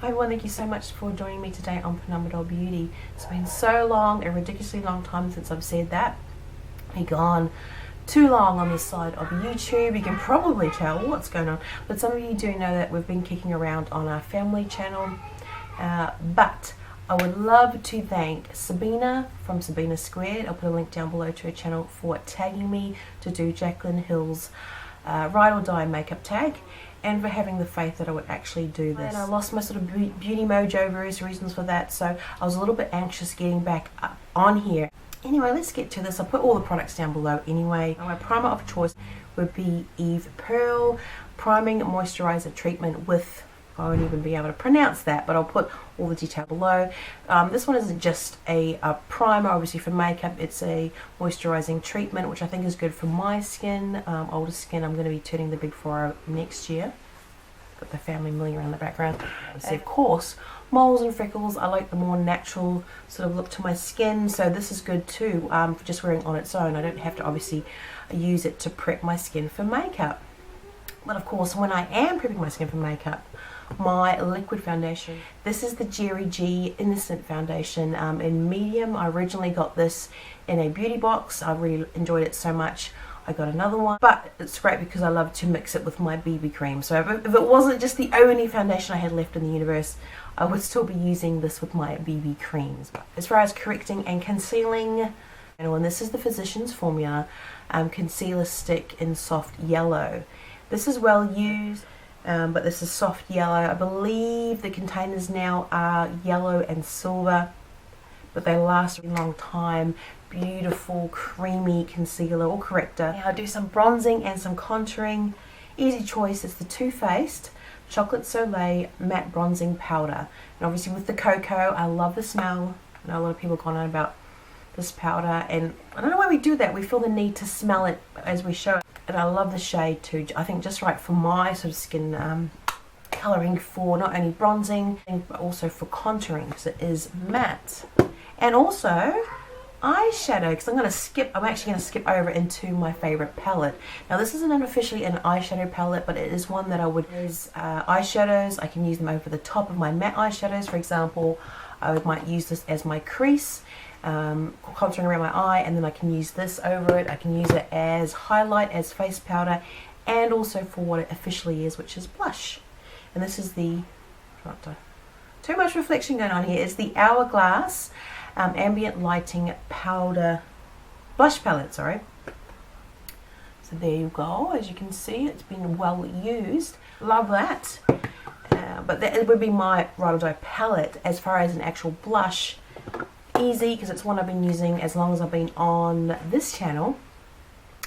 Hi everyone, thank you so much for joining me today on Phenomenal Beauty. It's been so long, a ridiculously long time since I've said that. I've gone too long on this side of YouTube. You can probably tell what's going on, but some of you do know that we've been kicking around on our family channel. But I would love to thank Sabina from Sabina Squared. I'll put a link down below to her channel for tagging me to do Jaclyn Hill's Ride or Die makeup tag, and for having the faith that I would actually do this. And I lost my sort of beauty mojo, various reasons for that, so I was a little bit anxious getting back up on here. Anyway, let's get to this. I'll put all the products down below anyway. My primer of choice would be Eve Pearl Priming Moisturizer Treatment with, I won't even be able to pronounce that, but I'll put all the detail below. This one isn't just a primer, obviously for makeup. It's a moisturizing treatment, which I think is good for my skin, older skin. I'm going to be turning the big 4 next year. Got the family milling around the background. So of course, moles and freckles, I like the more natural sort of look to my skin, so this is good too, for just wearing on its own. I don't have to obviously use it to prep my skin for makeup. But of course, when I am prepping my skin for makeup, my liquid foundation. This is the Geri G Innocent Foundation in medium. I originally got this in a beauty box. I really enjoyed it so much, I got another one. But it's great because I love to mix it with my BB cream. So if it wasn't just the only foundation I had left in the universe, I would still be using this with my BB creams. As far as correcting and concealing, and this is the Physicians Formula Concealer Stick in Soft Yellow. This is well used. But this is soft yellow. I believe the containers now are yellow and silver, but they last a long time. Beautiful creamy concealer or corrector. Now I do some bronzing and some contouring. Easy choice. It's the Too Faced Chocolate Soleil Matte Bronzing Powder, and obviously with the cocoa, I love the smell. I know a lot of people have gone on about this powder, and I don't know why we do that. We feel the need to smell it as we show it. And I love the shade too. I think just right for my sort of skin colouring, for not only bronzing but also for contouring, because it is matte. And also eyeshadow, because I'm actually going to skip over into my favourite palette. Now this isn't officially an eyeshadow palette, but it is one that I would use eyeshadows. I can use them over the top of my matte eyeshadows. For example, I might use this as my crease, contouring around my eye, and then I can use this over it. I can use it as highlight, as face powder, and also for what it officially is, which is blush. And this is the, too much reflection going on here, is the Hourglass Ambient Lighting Powder Blush Palette, sorry. So there you go, as you can see, it's been well used. Love that. But that would be my Ride or Die palette. As far as an actual blush, easy, because it's one I've been using as long as I've been on this channel,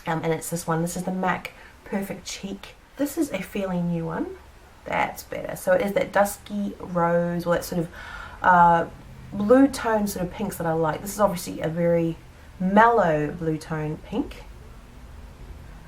and it's this one. This is the MAC Perfect Cheek. This is a fairly new one. That's better. So it is that dusky rose, or that sort of blue tone sort of pinks that I like. This is obviously a very mellow blue tone pink,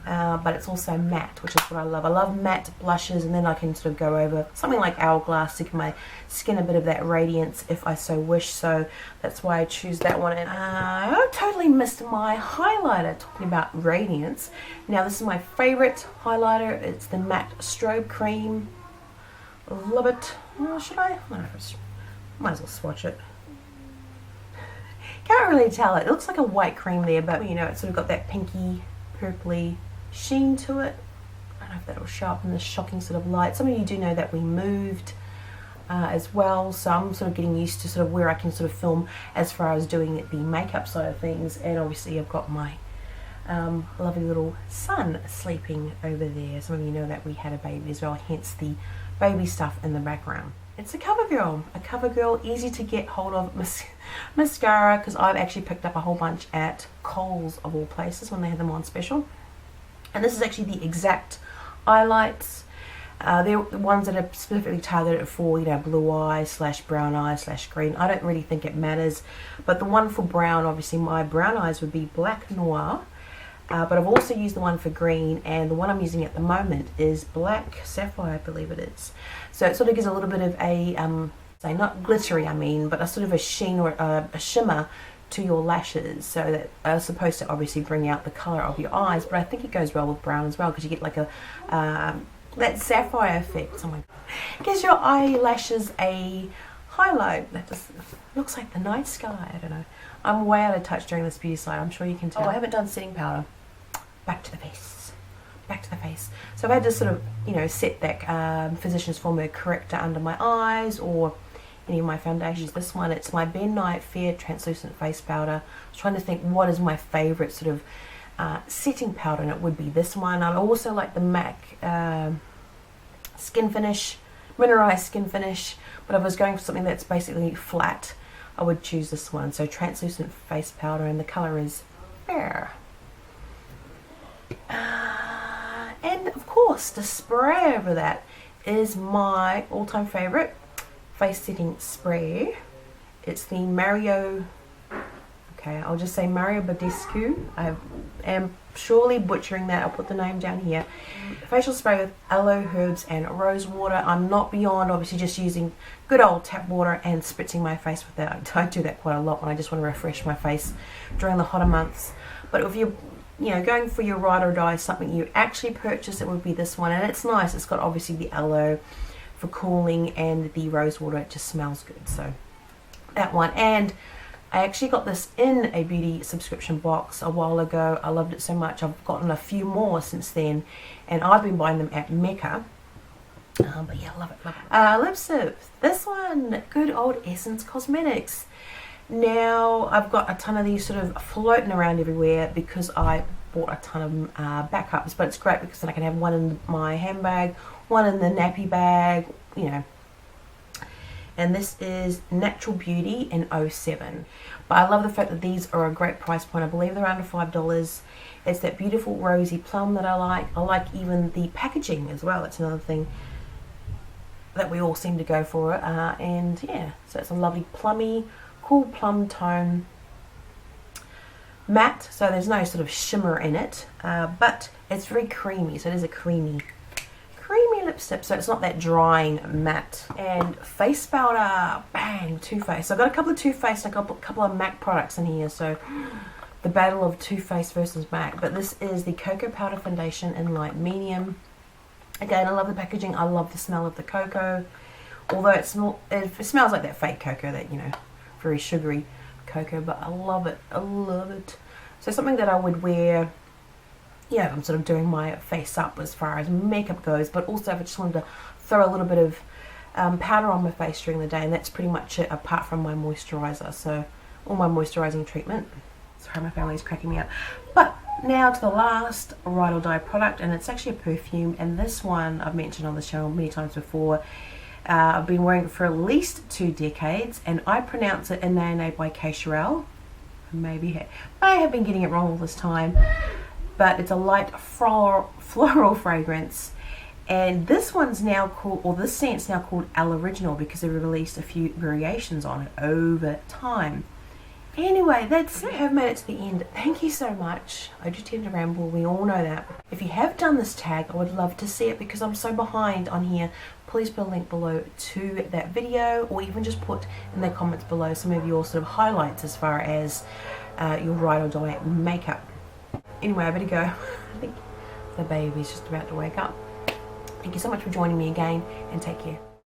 but it's also matte, which is what I love. I love matte blushes, and then I can sort of go over something like Hourglass to give my skin a bit of that radiance if I so wish. So that's why I choose that one. And I totally missed my highlighter, talking about radiance. Now this is my favorite highlighter. It's the matte Strobe Cream. Love it. Should I? Might as well swatch it. Can't really tell it. It looks like a white cream there, but you know, it's sort of got that pinky, purpley sheen to it. I don't know if that'll show up in this shocking sort of light. Some of you do know that we moved as well, so I'm sort of getting used to sort of where I can sort of film as far as doing the makeup side of things. And obviously I've got my lovely little son sleeping over there. Some of you know that we had a baby as well, hence the baby stuff in the background. It's a Covergirl, easy to get hold of mascara, because I've actually picked up a whole bunch at Kohl's of all places when they had them on special. And this is actually the exact Eyelights. They're the ones that are specifically targeted for, you know, blue eye / brown eye / green. I don't really think it matters, but the one for brown, obviously my brown eyes would be Black Noir. But I've also used the one for green, and the one I'm using at the moment is Black Saphire, I believe it is. So it sort of gives a little bit of a, say not glittery, I mean, but a sort of a sheen or a shimmer to your lashes, so that are supposed to obviously bring out the colour of your eyes. But I think it goes well with brown as well, because you get like a that sapphire effect. Oh my God. Gives your eyelashes a highlight that just looks like the night sky. I don't know. I'm way out of touch during this beauty slide. I'm sure you can tell. Oh, I haven't done setting powder. Back to the face. Back to the face. So I've had to sort of, you know, set that Physicians Formula corrector under my eyes or any of my foundations. This one, it's my Ben Nye Fair Translucent Face Powder. I was trying to think what is my favourite sort of setting powder, and it would be this one. I also like the MAC Skin Finish, Mineralized Skin Finish, but if I was going for something that's basically flat, I would choose this one. So translucent face powder, and the colour is Fair. And of course, the spray over that is my all-time favourite face setting spray. It's the Mario, okay, I'll just say Mario Badescu. I am surely butchering that. I'll put the name down here. Facial spray with aloe, herbs and rosewater. I'm not beyond obviously just using good old tap water and spritzing my face with that. I do that quite a lot when I just want to refresh my face during the hotter months. But if you're, you know, going for your ride or die, something you actually purchase, it would be this one. And it's nice. It's got obviously the aloe for cooling and the rosewater. It just smells good. So that one. And I actually got this in a beauty subscription box a while ago. I loved it so much. I've gotten a few more since then, and I've been buying them at Mecca. But yeah, love it, love it. Lipstick. This one, good old Essence Cosmetics. Now, I've got a ton of these sort of floating around everywhere because I bought a ton of backups, but it's great because then I can have one in my handbag, one in the nappy bag, you know. And this is Natural Beauty in 07. But I love the fact that these are a great price point. I believe they're under $5. It's that beautiful rosy plum that I like. I like even the packaging as well. It's another thing that we all seem to go for. And yeah, so it's a lovely plummy, cool plum tone. Matte, so there's no sort of shimmer in it. But it's very creamy, so it is a creamy lipstick, so it's not that drying matte. And face powder, bang, Too Faced. So I've got a couple of Too Faced and a couple of MAC products in here, so the battle of Too Faced versus MAC. But this is the Cocoa Powder Foundation in light medium. Again, I love the packaging. I love the smell of the cocoa, although it smells like that fake cocoa, that, you know, very sugary cocoa, but I love it. I love it. So something that I would wear, yeah, I'm sort of doing my face up as far as makeup goes, but also if I just wanted to throw a little bit of powder on my face during the day, and that's pretty much it apart from my moisturizer. So all my moisturizing treatment. Sorry, my family's cracking me up. But now to the last ride or die product, and it's actually a perfume, and this one I've mentioned on the channel many times before. I've been wearing it for at least 2 decades, and I pronounce it Anais by Cacharel. I have been getting it wrong all this time. But it's a light floral fragrance, and this one's now called, or this scent's now called Al Original, because they released a few variations on it over time. Anyway, that's it. I've made it to the end. Thank you so much. I do tend to ramble, we all know that. If you have done this tag, I would love to see it because I'm so behind on here. Please put a link below to that video, or even just put in the comments below some of your sort of highlights as far as your ride or die makeup. Anyway, I better go. I think the baby's just about to wake up. Thank you so much for joining me again, and take care.